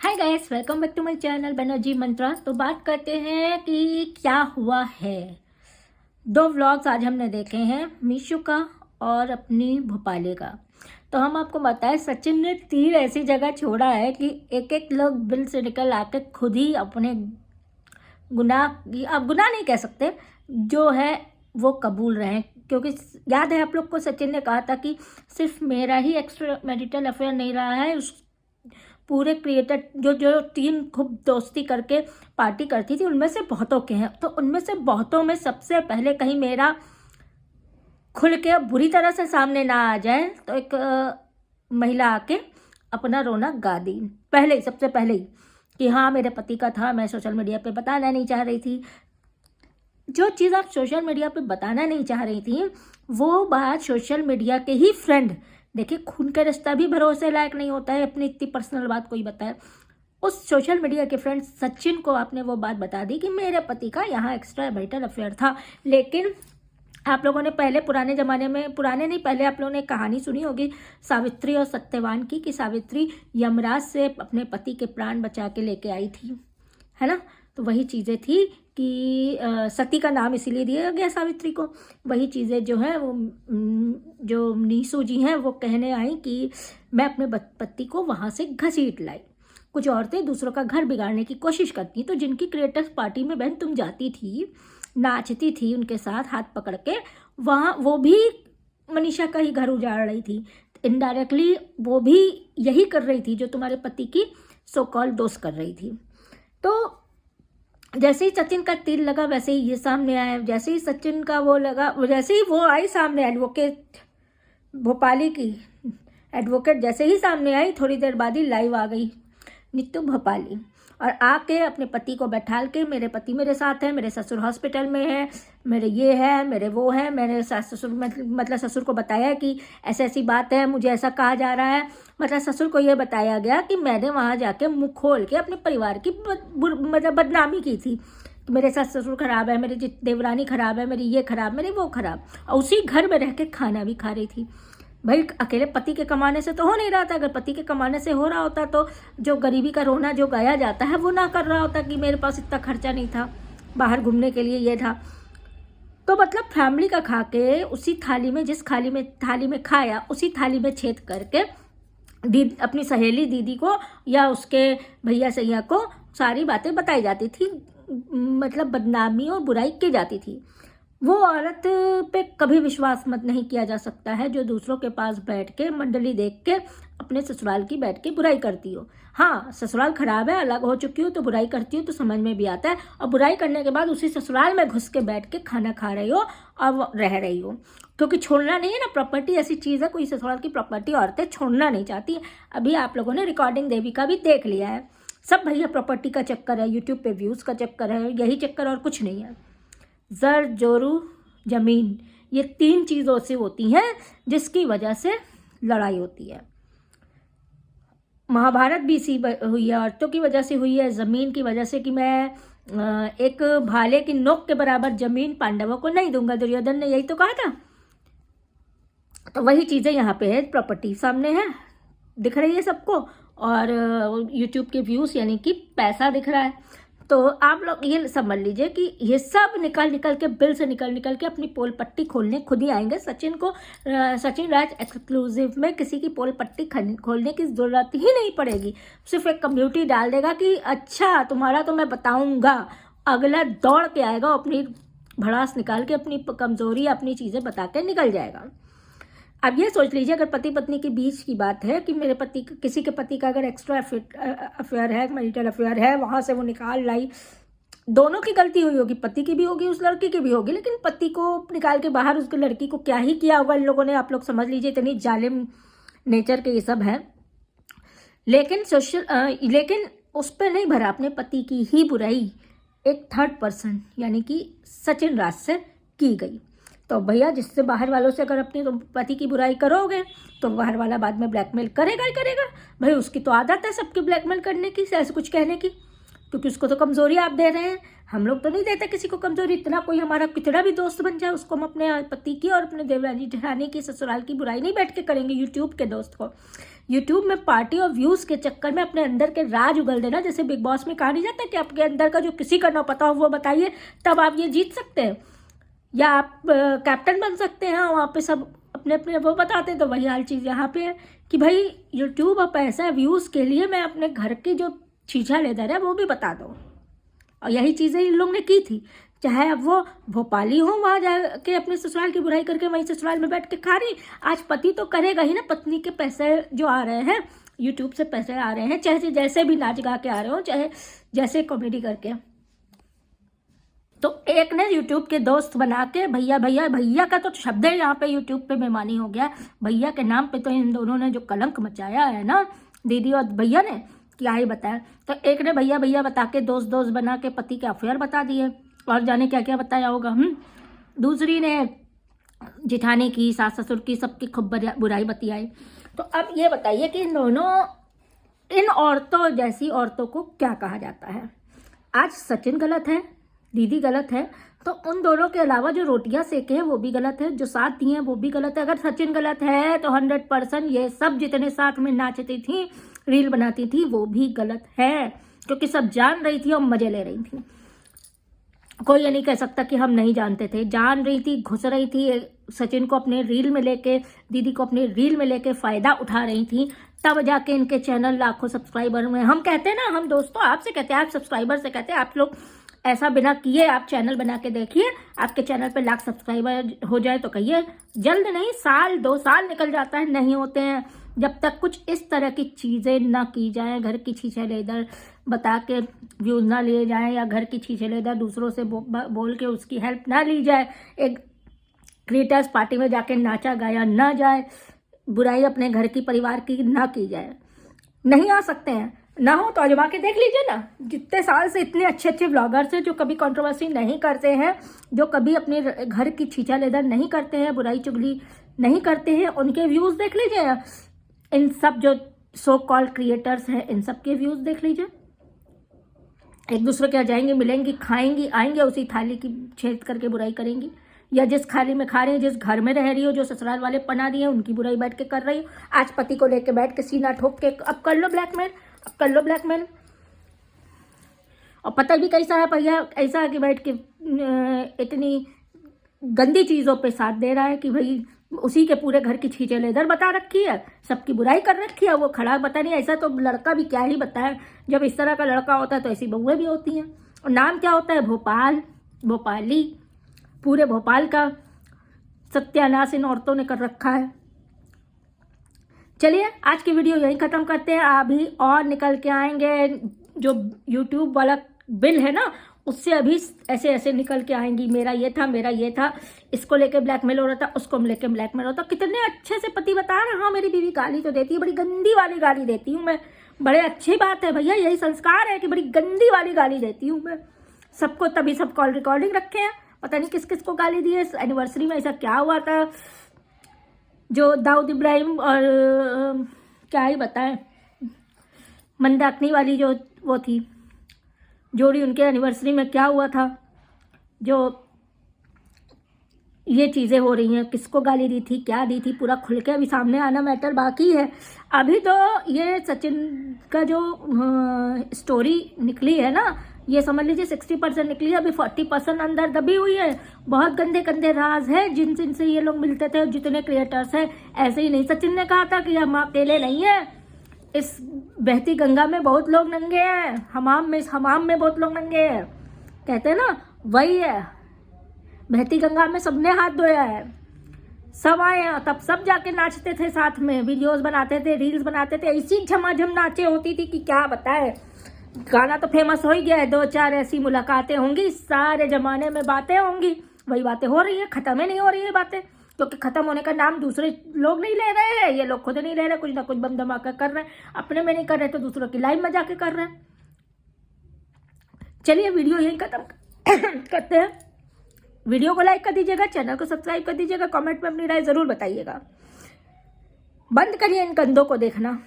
Hi guys, welcome back to my channel Banerjee Mantra. तो बात करते हैं कि क्या हुआ है। दो व्लॉग्स आज हमने देखे हैं, मीशू का और अपनी भोपाली का। तो हम आपको बताएं, सचिन ने 3 ऐसी जगह छोड़ा है कि एक एक लोग बिल से निकल आके खुद ही अपने गुनाह, अब गुनाह नहीं कह सकते, जो है वो कबूल रहे हैं। क्योंकि याद है आप लोग को, सचिन ने कहा था कि सिर्फ मेरा ही एक्स्ट्रा मैरिटल अफेयर नहीं रहा है, उस पूरे क्रिएटर जो टीम खूब दोस्ती करके पार्टी करती थी उनमें से बहुतों के हैं। तो उनमें से बहुतों में सबसे पहले कहीं मेरा खुल के बुरी तरह से सामने ना आ जाए, तो एक महिला आके अपना रोना गा दी पहले ही, सबसे पहले ही, कि हाँ मेरे पति का था, मैं सोशल मीडिया पे बताना नहीं चाह रही थी। जो चीज़ आप सोशल मीडिया पे बताना नहीं चाह रही थी, वो बात सोशल मीडिया के ही फ्रेंड, देखिए खून का रिश्ता भी भरोसे लायक नहीं होता है, अपनी इतनी पर्सनल बात कोई बताए। उस सोशल मीडिया के फ्रेंड सचिन को आपने वो बात बता दी कि मेरे पति का यहाँ एक्स्ट्रा मैरिटल अफेयर था। लेकिन आप लोगों ने पहले पुराने ज़माने में, पुराने नहीं, पहले आप लोगों ने कहानी सुनी होगी सावित्री और सत्यवान की, कि सावित्री यमराज से अपने पति के प्राण बचा के लेके आई थी, है ना। तो वही चीज़ें थी कि सती का नाम इसीलिए दिया गया सावित्री को। वही चीज़ें जो है वो जो नीसू जी हैं वो कहने आई कि मैं अपने पति को वहाँ से घसीट लाई। कुछ औरतें दूसरों का घर बिगाड़ने की कोशिश करती, तो जिनकी क्रिएटर्स पार्टी में बहन तुम जाती थी, नाचती थी उनके साथ हाथ पकड़ के, वहाँ वो भी मनीषा का ही घर उजाड़ रही थी। इनडायरेक्टली वो भी यही कर रही थी जो तुम्हारे पति की सो कॉल दोस्त कर रही थी। तो जैसे ही सचिन का तीर लगा वैसे ही ये सामने आया। जैसे ही सचिन का वो लगा, जैसे ही वो आई सामने, एडवोकेट भोपाली की एडवोकेट जैसे ही सामने आई, थोड़ी देर बाद ही लाइव आ गई नीतू भोपाली, और आके अपने पति को बैठाल के, मेरे पति मेरे साथ है, मेरे ससुर हॉस्पिटल में है, मेरे ये है, मेरे वो है, मेरे सास ससुर, मतलब ससुर को बताया कि ऐसी ऐसी बात है, मुझे ऐसा कहा जा रहा है। मतलब ससुर को ये बताया गया कि मैंने वहाँ जाके मुँह खोल के अपने परिवार की मतलब बदनामी की थी, मेरे सास ससुर खराब है, मेरी देवरानी खराब है, मेरी ये खराब, मेरी वो खराब, और उसी घर में रह के खाना भी खा रही थी। भाई अकेले पति के कमाने से तो हो नहीं रहा था। अगर पति के कमाने से हो रहा होता तो जो गरीबी का रोना जो गाया जाता है वो ना कर रहा होता कि मेरे पास इतना खर्चा नहीं था, बाहर घूमने के लिए ये था। तो मतलब फैमिली का खा के उसी थाली में, जिस थाली में खाया, उसी थाली में छेद करके अपनी सहेली दीदी को या उसके भैया सैया को सारी बातें बताई जाती थी, मतलब बदनामी और बुराई की जाती थी। वो औरत पे कभी विश्वास मत नहीं किया जा सकता है जो दूसरों के पास बैठ के, मंडली देख के, अपने ससुराल की बैठ के बुराई करती हो। हाँ, ससुराल खराब है, अलग हो चुकी हो तो बुराई करती हो तो समझ में भी आता है, और बुराई करने के बाद उसी ससुराल में घुस के बैठ के खाना खा रही हो और रह रही हो, क्योंकि छोड़ना नहीं है ना। प्रॉपर्टी ऐसी चीज़ है, कोई ससुराल की प्रॉपर्टी औरतें छोड़ना नहीं चाहती। अभी आप लोगों ने रिकॉर्डिंग देवी का भी देख लिया है। सब भैया प्रॉपर्टी का चक्कर है, यूट्यूब पे व्यूज़ का चक्कर है, यही चक्कर और कुछ नहीं है। जर जोरू जमीन, ये 3 चीज़ों से होती हैं जिसकी वजह से लड़ाई होती है। महाभारत भी इसी हुई है, औरतों की वजह से हुई है, ज़मीन की वजह से, कि मैं एक भाले की नोक के बराबर ज़मीन पांडवों को नहीं दूंगा, दुर्योधन ने यही तो कहा था। तो वही चीज़ें यहाँ पे है, प्रॉपर्टी सामने है, दिख रही है सबको, और यूट्यूब के व्यूज़ यानी कि पैसा दिख रहा है। तो आप लोग ये समझ लीजिए कि ये सब निकल के, बिल से निकल के अपनी पोल पट्टी खोलने खुद ही आएंगे। सचिन को, सचिन राज एक्सक्लूसिव में किसी की पोल पट्टी खोलने की ज़रूरत ही नहीं पड़ेगी। सिर्फ एक कम्युनिटी डाल देगा कि अच्छा तुम्हारा तो मैं बताऊंगा, अगला दौड़ के आएगा, अपनी भड़ास निकाल के, अपनी कमज़ोरी, अपनी चीज़ें बता के निकल जाएगा। अब ये सोच लीजिए, अगर पति पत्नी के बीच की बात है कि मेरे पति, किसी के पति का अगर एक्स्ट्रा अफेयर है, मैरिटल अफेयर है, वहाँ से वो निकाल लाई, दोनों की गलती हुई होगी, पति की भी होगी, उस लड़की की भी होगी, लेकिन पति को निकाल के बाहर उसकी लड़की को क्या ही किया होगा इन लोगों ने, आप लोग समझ लीजिए, इतनी जालिम नेचर के ये सब है। लेकिन उस पर नहीं भरा, अपने पति की ही बुराई एक थर्ड पर्सन यानी कि सचिन राज से की गई। तो भैया, जिससे बाहर वालों से अगर अपने पति की बुराई करोगे तो बाहर वाला बाद में ब्लैकमेल करेगा ही करेगा। भाई उसकी तो आदत है सबकी ब्लैकमेल करने की, ऐसे कुछ कहने की। क्योंकि उसको तो कमज़ोरी आप दे रहे हैं। हम लोग तो नहीं देते किसी को कमज़ोरी। इतना कोई हमारा कितना भी दोस्त बन जाए उसको हम अपने पति की और अपने देवरानी जेठानी की ससुराल की बुराई नहीं बैठ के करेंगे यूट्यूब के दोस्त को। यूट्यूब में पार्टी और व्यूज़ के चक्कर में अपने अंदर के राज उगल देना। जैसे बिग बॉस में कहा नहीं जाता कि आपके अंदर का जो किसी का ना पता हो वो बताइए, तब आप ये जीत सकते हैं, या आप कैप्टन बन सकते हैं। वहाँ पे सब अपने अपने वो बताते हैं। तो वही हाल चीज़ यहाँ पे है कि भाई यूट्यूब और पैसा व्यूज़ के लिए मैं अपने घर की जो छीछा लेदर है वो भी बता दो। और यही चीज़ें इन लोग ने की थी। चाहे अब वो भोपाली हो, वहाँ जाके अपने ससुराल की बुराई करके वहीं ससुराल में बैठ के खा रही। आज पति तो करेगा ही ना। पत्नी के पैसे जो आ रहे हैं यूट्यूब से, पैसे आ रहे हैं, चाहे जैसे भी नाच गा के आ रहे हो, चाहे जैसे कॉमेडी करके। तो एक ने यूट्यूब के दोस्त बना के भैया भैया भैया का तो शब्द है यहाँ पे यूट्यूब पे बेमानी हो गया। भैया के नाम पे तो इन दोनों ने जो कलंक मचाया है ना, दीदी और भैया ने, क्या ही बताया। तो एक ने भैया भैया बता के दोस्त दोस्त बना के पति के अफेयर बता दिए और जाने क्या क्या बताया होगा। दूसरी ने जेठानी की, सास ससुर की, सबकी खूब बुराई बतियाई। तो अब ये बताइए कि इन औरतों जैसी औरतों को क्या कहा जाता है। आज सचिन गलत है, दीदी गलत है, तो उन दोनों के अलावा जो रोटियां सेके हैं वो भी गलत है, जो साथ दिए हैं वो भी गलत है। अगर सचिन गलत है तो 100% ये सब जितने साथ में नाचती थी, रील बनाती थी, वो भी गलत है, क्योंकि सब जान रही थी और मजे ले रही थी। कोई ये नहीं कह सकता कि हम नहीं जानते थे। जान रही थी, घुस रही थी, सचिन को अपने रील में लेके, दीदी को अपने रील में लेके फ़ायदा उठा रही थी। तब जाके इनके चैनल लाखों सब्सक्राइबर में। हम कहते हैं ना, हम दोस्तों आपसे कहते हैं, आप सब्सक्राइबर से कहते हैं, आप लोग ऐसा बिना किए आप चैनल बना के देखिए, आपके चैनल पे लाख सब्सक्राइबर हो जाए तो कहिए। जल्द नहीं, साल 2 साल निकल जाता है, नहीं होते हैं, जब तक कुछ इस तरह की चीज़ें ना की जाए। घर की छीछे लेदर बता के व्यूज़ ना लिए जाएं, या घर की छीछे लेदर दूसरों से बोल के उसकी हेल्प ना ली जाए, एक क्रिएटर्स पार्टी में जाके नाचा गाया ना जाए, बुराई अपने घर की परिवार की ना की जाए। नहीं आ सकते हैं, ना हो तो आजमा के देख लीजिए ना। जितने साल से इतने अच्छे अच्छे ब्लॉगर्स हैं जो कभी कंट्रोवर्सी नहीं करते हैं, जो कभी अपने घर की छीछा लेदर नहीं करते हैं, बुराई चुगली नहीं करते हैं, उनके व्यूज़ देख लीजिए। इन सब जो सो कॉल्ड क्रिएटर्स हैं, इन सब के व्यूज़ देख लीजिए। एक दूसरे के यहाँ जाएंगी, मिलेंगी, खाएंगी, आएंगे, उसी थाली की छेद करके बुराई करेंगी। या जिस थाली में खा रही है, जिस घर में रह रही हो, जो ससुराल वाले पना दिए उनकी बुराई बैठ के कर रही हो। आज पति को लेके बैठ के सीना ठोक के अब कर लो ब्लैकमेल, अब कर लो ब्लैकमेल। और पता भी कैसा है भैया, ऐसा है कि बैठ के इतनी गंदी चीज़ों पे साथ दे रहा है कि भाई उसी के पूरे घर की छीछे लेदर बता रखी है, सबकी बुराई कर रखी है। वो खड़ा पता नहीं, ऐसा तो लड़का भी क्या ही बताए। जब इस तरह का लड़का होता है तो ऐसी बहुएं भी होती हैं। और नाम क्या होता है? भोपाल, भोपाली। पूरे भोपाल का सत्यानाश इन औरतों ने कर रखा है। चलिए आज की वीडियो यहीं ख़त्म करते हैं। अभी और निकल के आएंगे, जो यूट्यूब वाला बिल है ना, उससे अभी ऐसे ऐसे निकल के आएंगी। मेरा ये था, मेरा ये था, इसको लेके ब्लैकमेल हो रहा था, उसको लेके ब्लैकमेल हो रहा था। कितने अच्छे से पति बता रहा, हाँ मेरी बीवी गाली तो देती है, बड़ी गंदी वाली गाली देती हूँ मैं। बड़े अच्छी बात है भैया, यही संस्कार है कि बड़ी गंदी वाली गाली देती हूँ मैं सबको। तभी सब कॉल रिकॉर्डिंग रखे हैं, पता नहीं किस किस को गाली दी है। एनिवर्सरी में ऐसा क्या हुआ था, जो दाऊद इब्राहिम और क्या ही बताएं, मंदाकिनी वाली जो वो थी जोड़ी, उनके एनिवर्सरी में क्या हुआ था, जो ये चीज़ें हो रही हैं, किसको गाली दी थी, क्या दी थी, पूरा खुल के अभी सामने आना मैटर बाकी है। अभी तो ये सचिन का जो स्टोरी निकली है ना, ये समझ लीजिए 60% निकली है, अभी 40% अंदर दबी हुई है। बहुत गंदे गंदे राज है जिनसे ये लोग मिलते थे, जितने क्रिएटर्स हैं। ऐसे ही नहीं, सचिन ने कहा था कि हम अकेले नहीं है, इस बहती गंगा में बहुत लोग नंगे हैं, हमाम में बहुत लोग नंगे हैं, कहते हैं ना, वही है। बहती गंगा में सबने हाथ धोया है, सब आए हैं, तब सब जाके नाचते थे साथ में, वीडियोस बनाते थे, रील्स बनाते थे, ऐसी झमाझम नाचे होती थी कि क्या बताए। गाना तो फेमस हो ही गया है, 2-4 ऐसी मुलाकातें होंगी, सारे जमाने में बातें होंगी, वही बातें हो रही है, खत्म ही नहीं हो रही है बातें, क्योंकि खत्म होने का नाम दूसरे लोग नहीं ले रहे हैं, ये लोग खुद नहीं ले रहे, कुछ ना कुछ बम धमाका कर रहे हैं, अपने में नहीं कर रहे तो दूसरों की लाइफ में जाके कर रहे हैं। चलिए वीडियो यही खत्म करते हैं। वीडियो को लाइक कर दीजिएगा, चैनल को सब्सक्राइब कर दीजिएगा, कमेंट में अपनी राय जरूर बताइएगा। बंद करिए इन कंधों को देखना।